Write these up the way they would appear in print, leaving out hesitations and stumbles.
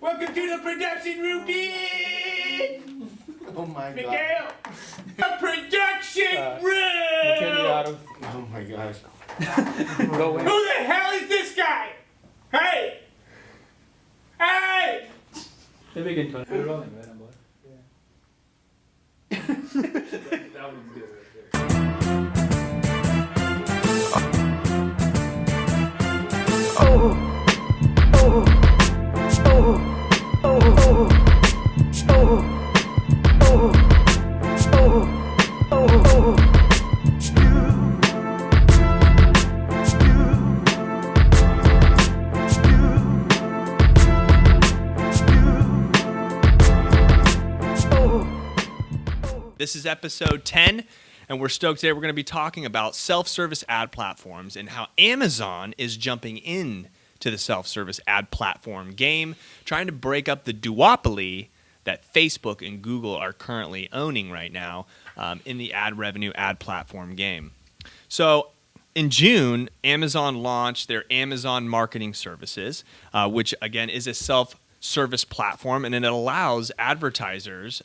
Welcome to the production routine! Oh my god. Miguel! The production room! Oh my gosh. Who the hell is this guy? Hey! Hey! They begin to put it on him, right? That one's good right there. This is episode 10, and we're stoked today. We're going to be talking about self-service ad platforms and how Amazon is jumping in to the self-service ad platform game, trying to break up the duopoly that Facebook and Google are currently owning right now in the ad revenue ad platform game. So in June, Amazon launched their Amazon Marketing Services, which again is a self-service platform, and it allows advertisers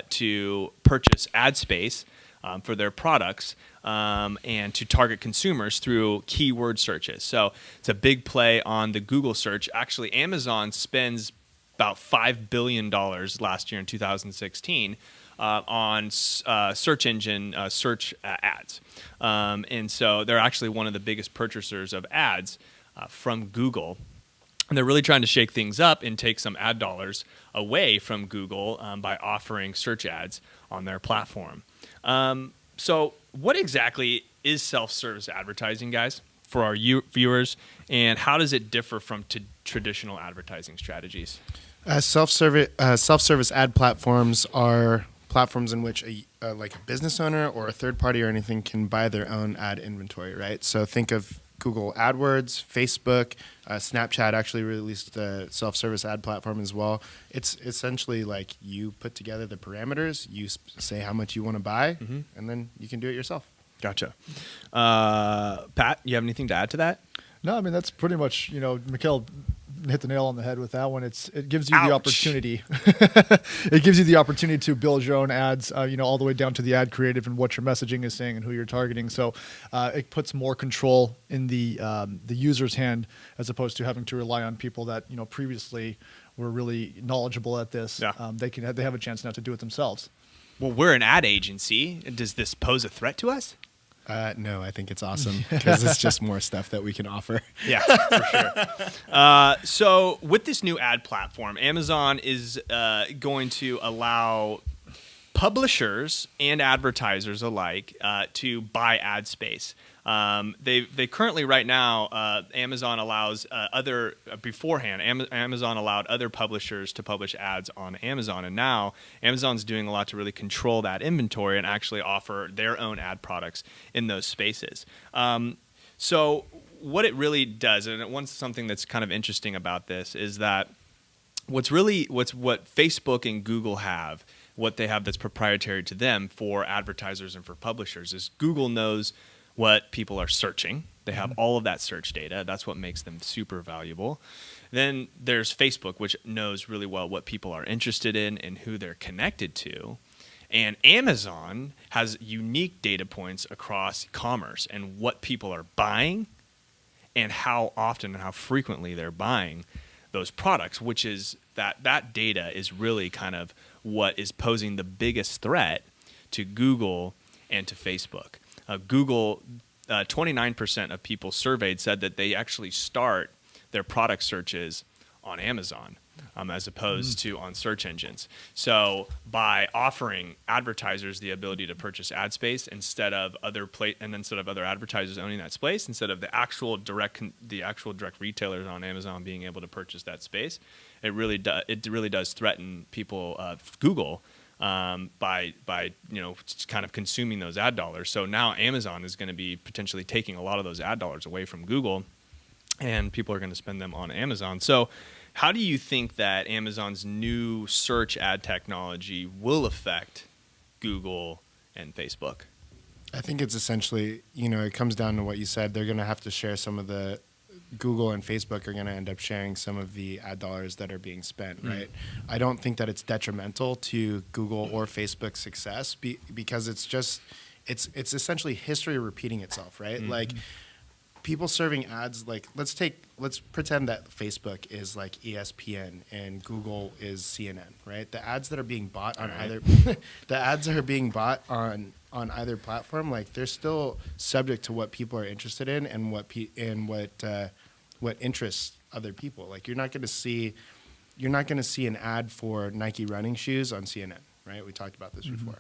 to purchase ad space for their products and to target consumers through keyword searches. So it's a big play on the Google search. Actually, Amazon spends about $5 billion last year in 2016 on search engine search ads. And so they're actually one of the biggest purchasers of ads from Google. And they're really trying to shake things up and take some ad dollars away from Google by offering search ads on their platform. So what exactly is self-service advertising, guys, for our viewers, and how does it differ from traditional advertising strategies? Self-service ad platforms are platforms in which like a business owner or a third party or anything can buy their own ad inventory, right? So think of Google AdWords, Facebook, Snapchat actually released a self-service ad platform as well. It's essentially like you put together the parameters, you say how much you want to buy, and then you can do it yourself. Gotcha. Pat, you have anything to add to that? No, I mean, that's pretty much, Mikhail hit the nail on the head with that one. It gives you the opportunity. It gives you the opportunity to build your own ads, all the way down to the ad creative and what your messaging is saying and who you're targeting. So it puts more control in the user's hand as opposed to having to rely on people that, previously were really knowledgeable at this. Yeah. They have a chance now to do it themselves. Well, we're an ad agency. Does this pose a threat to us? No, I think it's awesome because it's just more stuff that we can offer. Yeah, for sure. So with this new ad platform, Amazon is going to allow publishers and advertisers alike to buy ad space. They currently right now Amazon allows Amazon allowed other publishers to publish ads on Amazon, and now Amazon's doing a lot to really control that inventory and actually offer their own ad products in those spaces. So what it really does, and something that's kind of interesting about this is that what Facebook and Google have, what they have that's proprietary to them for advertisers and for publishers is Google knows what people are searching. They have all of that search data. That's what makes them super valuable. Then there's Facebook, which knows really well what people are interested in and who they're connected to. And Amazon has unique data points across commerce and what people are buying and how often and how frequently they're buying those products, which is that data is really kind of what is posing the biggest threat to Google and to Facebook. Google, 29% of people surveyed said that they actually start their product searches on Amazon as opposed to on search engines. So by offering advertisers the ability to purchase ad space instead of other advertisers owning that space, instead of the actual direct retailers on Amazon being able to purchase that space, it really does threaten people Google by kind of consuming those ad dollars. So now Amazon is going to be potentially taking a lot of those ad dollars away from Google, and people are going to spend them on Amazon. So how do you think that Amazon's new search ad technology will affect Google and Facebook? I think it's essentially, it comes down to what you said. They're going to have to share some of the Google and Facebook are going to end up sharing some of the ad dollars that are being spent, Mm. right? I don't think that it's detrimental to Google or Facebook's success because it's essentially history repeating itself, right? Mm-hmm. Like people serving ads, like let's pretend that Facebook is like ESPN and Google is CNN, right? The ads that are being bought on either the ads that are being bought on either platform, like they're still subject to what people are interested in and what interests other people. Like you're not going to see an ad for Nike running shoes on CNN, right? We talked about this before.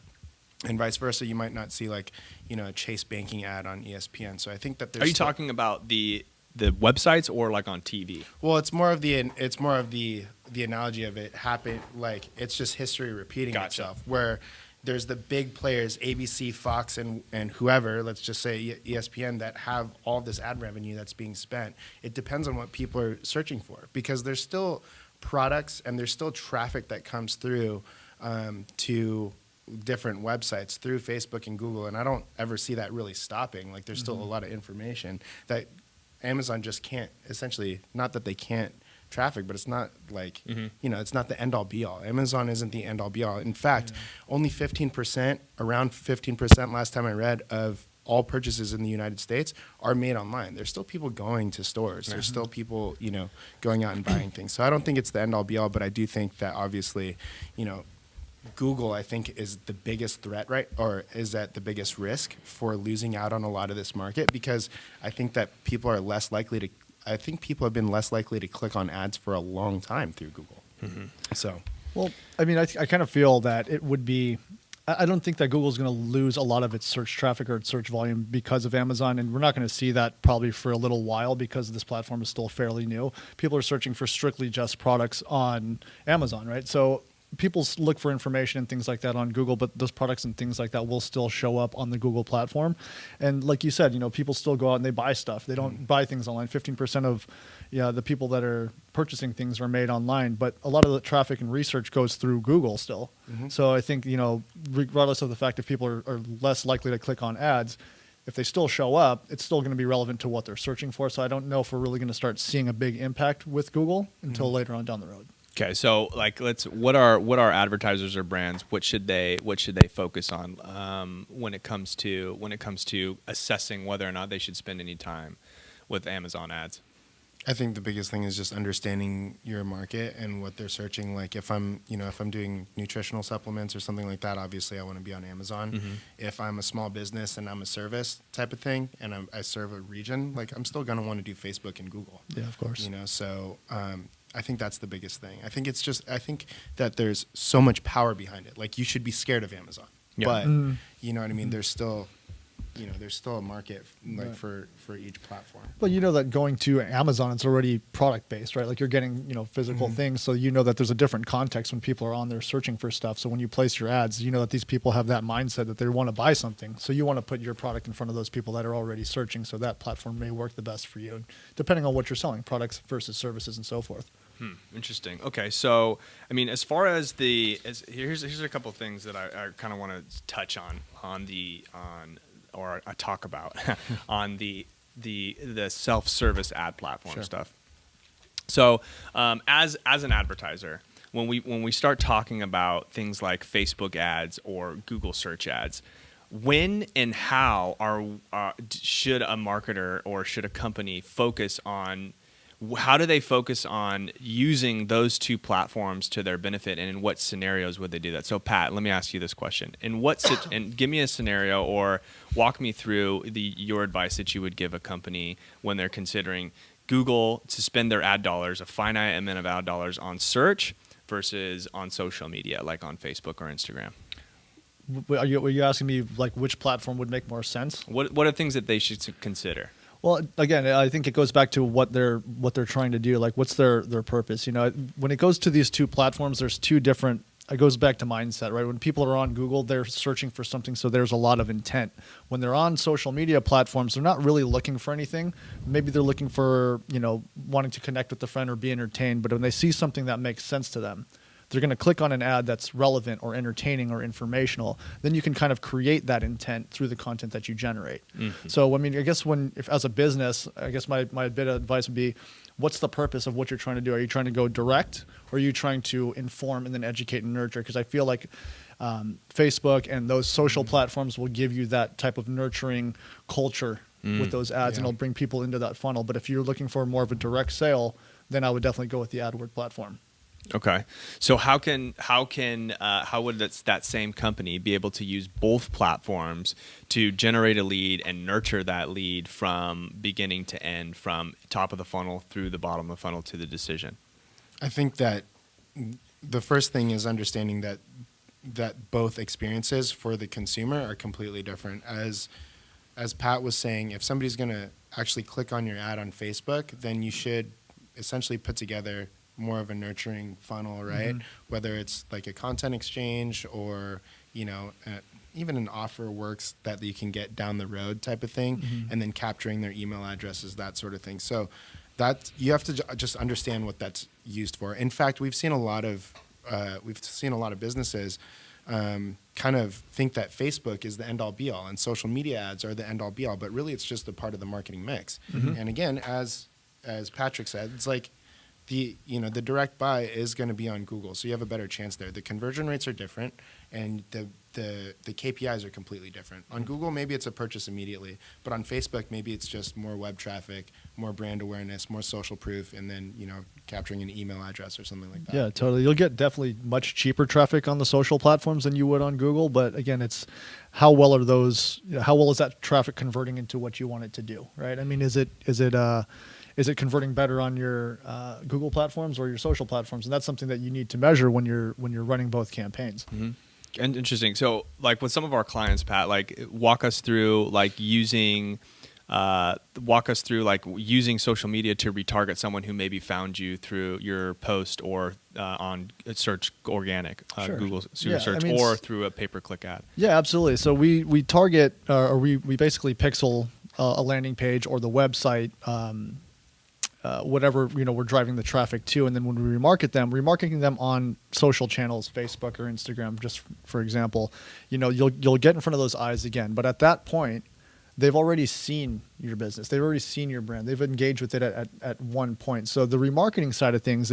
And vice versa, you might not see like, a Chase banking ad on ESPN. So I think that there's. Are you talking about the websites or like on TV? Well, it's more of the analogy of it happen, like it's just history repeating Gotcha. itself, where there's the big players, ABC, Fox, and whoever, let's just say ESPN, that have all this ad revenue that's being spent. It depends on what people are searching for, because there's still products and there's still traffic that comes through to different websites through Facebook and Google, and I don't ever see that really stopping. Like there's still a lot of information that Amazon just can't, essentially, not that they can't traffic, but it's not like, it's not the end all be all. Amazon isn't the end all be all. In fact, only 15%, around 15% last time I read, of all purchases in the United States are made online. There's still people going to stores. There's still people, going out and buying things. So I don't think it's the end all be all, but I do think that obviously, Google, I think, is the biggest threat, right? Or is at the biggest risk for losing out on a lot of this market, because I think that people have been less likely to click on ads for a long time through Google. So, Well, I mean, I kind of feel that it would be. I don't think that Google's going to lose a lot of its search traffic or its search volume because of Amazon, and we're not going to see that probably for a little while because this platform is still fairly new. People are searching for strictly just products on Amazon, right? So people look for information and things like that on Google, but those products and things like that will still show up on the Google platform. And like you said, people still go out and they buy stuff. They don't buy things online. 15% of the people that are purchasing things are made online, but a lot of the traffic and research goes through Google still. So I think, regardless of the fact if people are less likely to click on ads, if they still show up, it's still going to be relevant to what they're searching for. So I don't know if we're really going to start seeing a big impact with Google until later on down the road. Okay, so like what are advertisers or brands? What should they focus on when it comes to assessing whether or not they should spend any time with Amazon ads? I think the biggest thing is just understanding your market and what they're searching. Like if I'm doing nutritional supplements or something like that, obviously I want to be on Amazon. If I'm a small business and I'm a service type of thing and I serve a region, like I'm still going to want to do Facebook and Google. Yeah, of course. So I think that's the biggest thing. I think that there's so much power behind it. Like you should be scared of Amazon, but you know what I mean? There's still a market like for each platform. But that going to Amazon, it's already product based, right? Like you're getting, physical things. So that there's a different context when people are on there searching for stuff. So when you place your ads, that these people have that mindset that they want to buy something. So you want to put your product in front of those people that are already searching. So that platform may work the best for you, depending on what you're selling, products versus services and so forth. Interesting. Okay, so I mean, as far as here's a couple of things that I kind of want to touch or talk about on the self-service ad platform stuff. So as an advertiser, when we start talking about things like Facebook ads or Google search ads, when and how should a marketer or should a company focus on? How do they focus on using those two platforms to their benefit, and in what scenarios would they do that? So, Pat, let me ask you this question: and give me a scenario, or walk me through your advice that you would give a company when they're considering Google to spend their ad dollars, a finite amount of ad dollars, on search versus on social media, like on Facebook or Instagram. Are you asking me like which platform would make more sense? What are things that they should consider? Well, again, I think it goes back to what they're trying to do. Like, what's their purpose? When it goes to these two platforms, there's two different. It goes back to mindset, right? When people are on Google, they're searching for something, so there's a lot of intent. When they're on social media platforms, they're not really looking for anything. Maybe they're looking for wanting to connect with a friend or be entertained. But when they see something that makes sense to them, they're going to click on an ad that's relevant or entertaining or informational, then you can kind of create that intent through the content that you generate. So, I mean, I guess if as a business, I guess my bit of advice would be, what's the purpose of what you're trying to do? Are you trying to go direct, or are you trying to inform and then educate and nurture? Because I feel like Facebook and those social platforms will give you that type of nurturing culture with those ads, and it'll bring people into that funnel. But if you're looking for more of a direct sale, then I would definitely go with the AdWord platform. Okay, so how would that same company be able to use both platforms to generate a lead and nurture that lead from beginning to end, from top of the funnel through the bottom of the funnel to the decision? I think that the first thing is understanding that both experiences for the consumer are completely different. As Pat was saying, if somebody's going to actually click on your ad on Facebook, then you should essentially put together more of a nurturing funnel, right? Whether it's like a content exchange or, even an offer works that you can get down the road type of thing, and then capturing their email addresses, that sort of thing. So that you have to just understand what that's used for. In fact, we've seen a lot of businesses kind of think that Facebook is the end-all be-all and social media ads are the end-all be-all, but really it's just a part of the marketing mix. And again, as Patrick said, it's like the direct buy is going to be on Google, so you have a better chance there. The conversion rates are different, and the KPIs are completely different. On Google, maybe it's a purchase immediately, but on Facebook, maybe it's just more web traffic, more brand awareness, more social proof, and then capturing an email address or something like that. Yeah, totally. You'll get definitely much cheaper traffic on the social platforms than you would on Google, but again, it's how well is that traffic converting into what you want it to do, right? I mean, is it converting better on your Google platforms or your social platforms? And that's something that you need to measure when you're running both campaigns. And interesting. So, like with some of our clients, Pat, walk us through using social media to retarget someone who maybe found you through your post or on search organic, Google search, or through a pay-per-click ad. Yeah, absolutely. So we target or we basically pixel a landing page or the website. Whatever we're driving the traffic to, and then when we remarketing them on social channels, Facebook or Instagram, just for example, you'll get in front of those eyes again. But at that point, they've already seen your business, they've already seen your brand, they've engaged with it at one point. So the remarketing side of things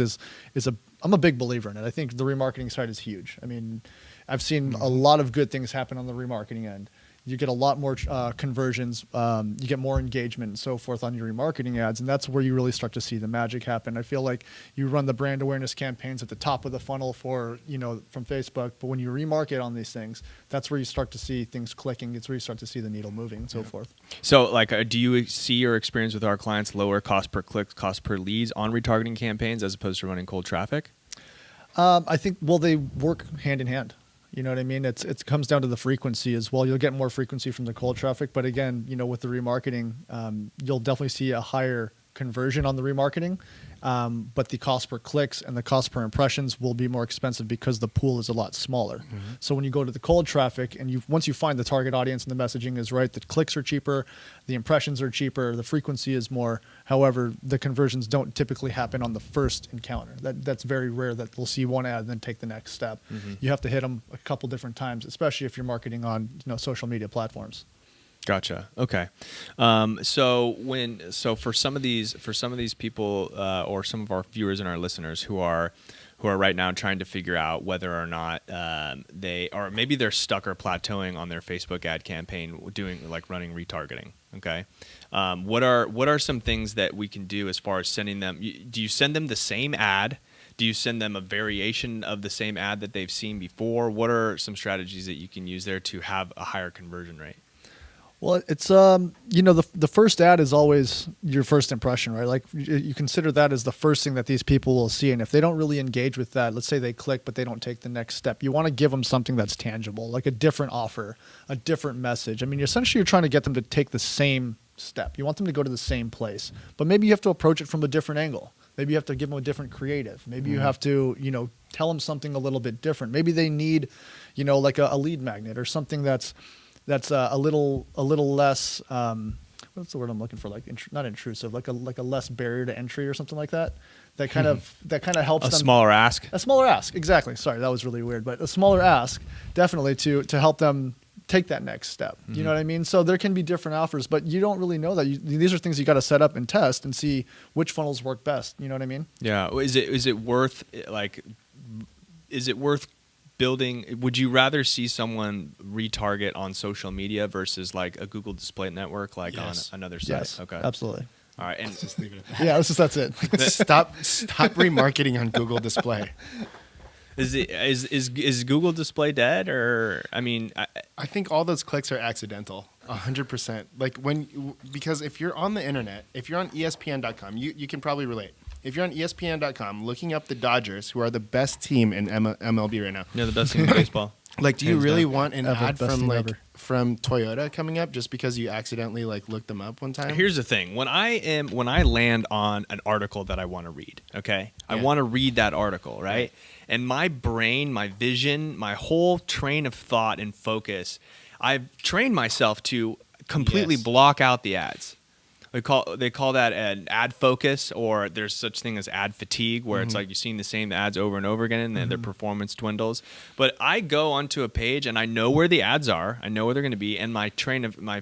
I'm a big believer in it. I think the remarketing side is huge. I mean, I've seen a lot of good things happen on the remarketing end. You get a lot more conversions, you get more engagement and so forth on your remarketing ads, and that's where you really start to see the magic happen. I feel like you run the brand awareness campaigns at the top of the funnel from Facebook, but when you remarket on these things, that's where you start to see things clicking. It's where you start to see the needle moving and so forth. So, do you see or experience with our clients lower cost per click, cost per leads on retargeting campaigns as opposed to running cold traffic? I think, they work hand in hand. You know what I mean? It comes down to the frequency as well. You'll get more frequency from the cold traffic, but again, with the remarketing, you'll definitely see a higher conversion on the remarketing, but the cost per clicks and the cost per impressions will be more expensive because the pool is a lot smaller. So when you go to the cold traffic and once you find the target audience and the messaging is right, the clicks are cheaper, the impressions are cheaper, the frequency is more. However, the conversions don't typically happen on the first encounter. That's very rare that we'll see one ad and then take the next step. You have to hit them a couple different times, especially if you're marketing on social media platforms. Gotcha. Okay. So for some of these people or some of our viewers and our listeners who are right now trying to figure out whether or not maybe they're stuck or plateauing on their Facebook ad campaign doing running retargeting. Okay. What are some things that we can do as far as sending them? Do you send them the same ad? Do you send them a variation of the same ad that they've seen before? What are some strategies that you can use there to have a higher conversion rate? Well, it's the first ad is always your first impression, right? Like you consider that as the first thing that these people will see, and if they don't really engage with that, let's say they click but they don't take the next step, you want to give them something that's tangible, like a different offer, a different message. I mean, essentially you're trying to get them to take the same step. You want them to go to the same place, but maybe you have to approach it from a different angle. Maybe you have to give them a different creative. Maybe you have to, tell them something a little bit different. Maybe they need, like a lead magnet or something that's a little less what's the word I'm looking for? Like not intrusive, like a less barrier to entry or something like that. That kind of helps A them. smaller ask. A smaller ask, exactly. Sorry, that was really weird, but a smaller ask definitely to help them take that next step. You know what I mean? So there can be different offers, but you don't really know that. These are things you got to set up and test and see which funnels work best. You know what I mean? Yeah. Is it worth building? Would you rather see someone retarget on social media versus like a Google Display Network, like Yes. on another site? Yes, Okay. absolutely. All right. And Let's just leave it at Yeah, that's it. that. Stop remarketing on Google Display. is Google Display dead, or I mean, I think all those clicks are accidental, 100%. Like because if you're on the internet, if you're on ESPN.com, you can probably relate. If you're on ESPN.com looking up the Dodgers, who are the best team in MLB right now, the best team in baseball. like, do you Hands really down. want an Ever, ad best from team like ever. from Toyota coming up just because you accidentally like looked them up one time? Here's the thing: when I land on an article that I want to read, okay, I Yeah. want to read that article, right? And my brain, my vision, my whole train of thought and focus, I've trained myself to completely Yes. block out the ads. They call that an ad focus, or there's such thing as ad fatigue, where it's like you're seeing the same ads over and over again, and then their performance dwindles. But I go onto a page and I know where the ads are, I know where they're going to be, and my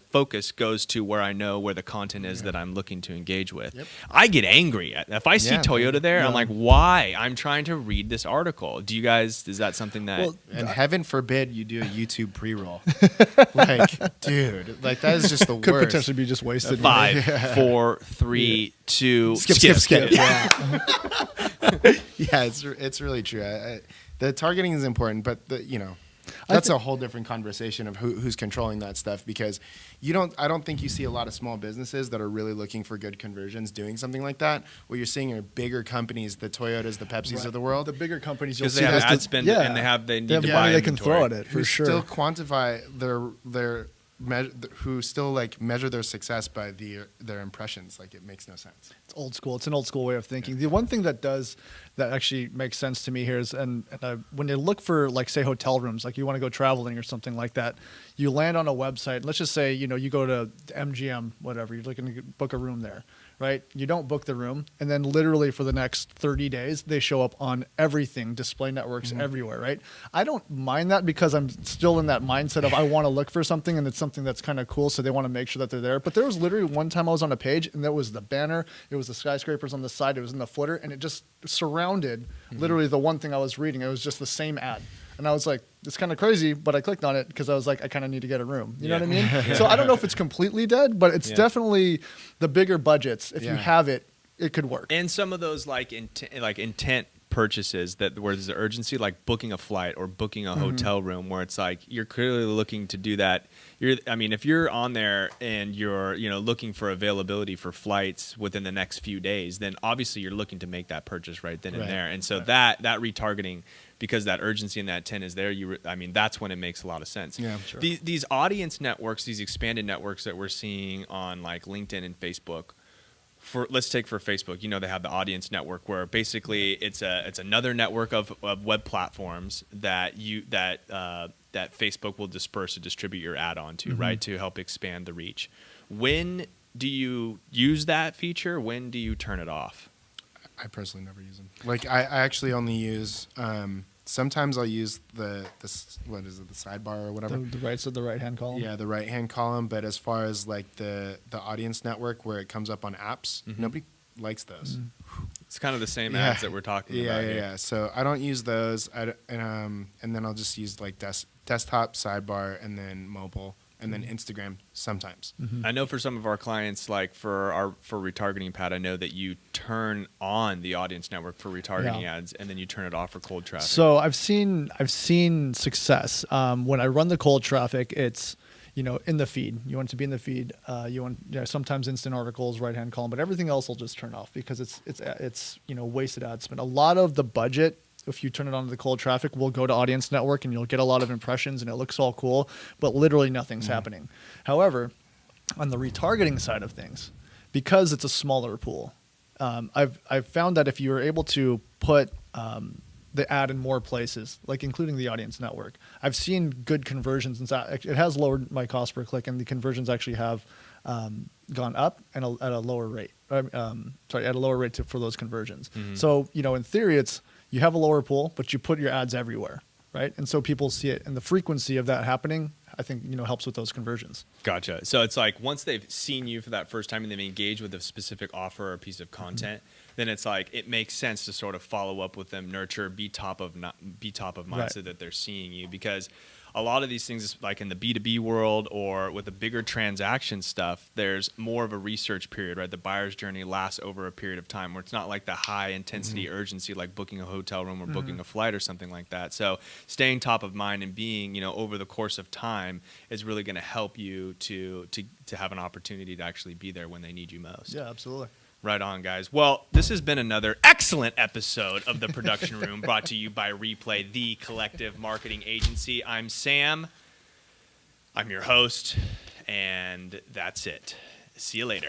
focus goes to where I know where the content is that I'm looking to engage with. Yep. I get angry if I see Yeah, Toyota there. yeah. I'm like, why? I'm trying to read this article. Do you guys? Is that something that? Well, And heaven forbid you do a YouTube pre-roll. Like, dude, like that is just the Could worst. potentially be just wasted. 5, 4, 3, 2, Skip. Yeah. Yeah, it's really true. The targeting is important, but that's a whole different conversation of who's controlling that stuff, because I don't think you see a lot of small businesses that are really looking for good conversions doing something like that. What you're seeing are bigger companies, the Toyotas, the Pepsis Right. of the world, The bigger companies, you'll Because see they have this- ad spend and they need to have buy money they can inventory. throw at it for who sure. still quantify who still like measure their success by their impressions. Like, it makes no sense. It's old school. It's an old school way of thinking. The one thing that actually makes sense to me here is, when you look for, like, say, hotel rooms, like you want to go traveling or something like that, you land on a website. Let's just say, you go to MGM, whatever, you're looking to book a room there, right? You don't book the room, and then literally for the next 30 days, they show up on everything, display networks everywhere, right? I don't mind that, because I'm still in that mindset of I want to look for something, and it's something that's kind of cool, so they want to make sure that they're there. But there was literally one time I was on a page, and that was the banner, it was the skyscrapers on the side, it was in the footer, and it just surrounded literally the one thing I was reading. It was just the same ad. And I was like, it's kind of crazy, but I clicked on it because I was like, I kind of need to get a room. You know what I mean? So I don't know if it's completely dead, but it's definitely the bigger budgets. If you Yeah. have it, it could work. And some of those intent purchases where there's urgency, like booking a flight or booking a hotel room, where it's like you're clearly looking to do that. If you're on there and you're looking for availability for flights within the next few days, then obviously you're looking to make that purchase right then and Right. there. And so that retargeting, because that urgency and that intent is there, that's when it makes a lot of sense. Yeah, sure. These audience networks, these expanded networks that we're seeing on like LinkedIn and Facebook. Let's take for Facebook, they have the audience network, where basically it's another network of web platforms that Facebook will disperse to distribute your ad onto, right, to help expand the reach. When do you use that feature? When do you turn it off? I personally never use them. Like, I actually only use. Sometimes I'll use the sidebar or whatever. The right hand column. Yeah, the right hand column. But as far as like the audience network where it comes up on apps, nobody likes those. It's kind of the same Yeah. ads that we're talking Yeah, about yeah, here. yeah. So I don't use those. And then I'll just use like desktop, sidebar, and then mobile, and then Instagram sometimes. I know for some of our clients, like for retargeting, Pat, I know that you turn on the audience network for retargeting ads, and then you turn it off for cold traffic. So I've seen success. When I run the cold traffic, it's in the feed. You want it to be in the feed. You want sometimes instant articles, right hand column, but everything else will just turn off, because it's wasted ad spend. A lot of the budget, if you turn it on to the cold traffic, will go to audience network, and you'll get a lot of impressions, and it looks all cool, but literally nothing's happening. However, on the retargeting side of things, because it's a smaller pool, I've found that if you're able to put the ad in more places, like including the audience network, I've seen good conversions. And it has lowered my cost per click, and the conversions actually have gone up and at a lower rate. At a lower rate for those conversions. Mm-hmm. So, in theory, you have a lower pool, but you put your ads everywhere, right? And so people see it, and the frequency of that happening, I think, helps with those conversions. Gotcha. So it's like once they've seen you for that first time and they've engaged with a specific offer or piece of content, then it's like it makes sense to sort of follow up with them, nurture, be top of mind Right. so that they're seeing you, because a lot of these things, like in the B2B world or with the bigger transaction stuff, there's more of a research period, right? The buyer's journey lasts over a period of time where it's not like the high intensity urgency like booking a hotel room or booking a flight or something like that. So staying top of mind and being, over the course of time is really going to help you to have an opportunity to actually be there when they need you most. Yeah, absolutely. Right on, guys. Well, this has been another excellent episode of The Production Room, brought to you by Replay, the collective marketing agency. I'm Sam. I'm your host, and that's it. See you later.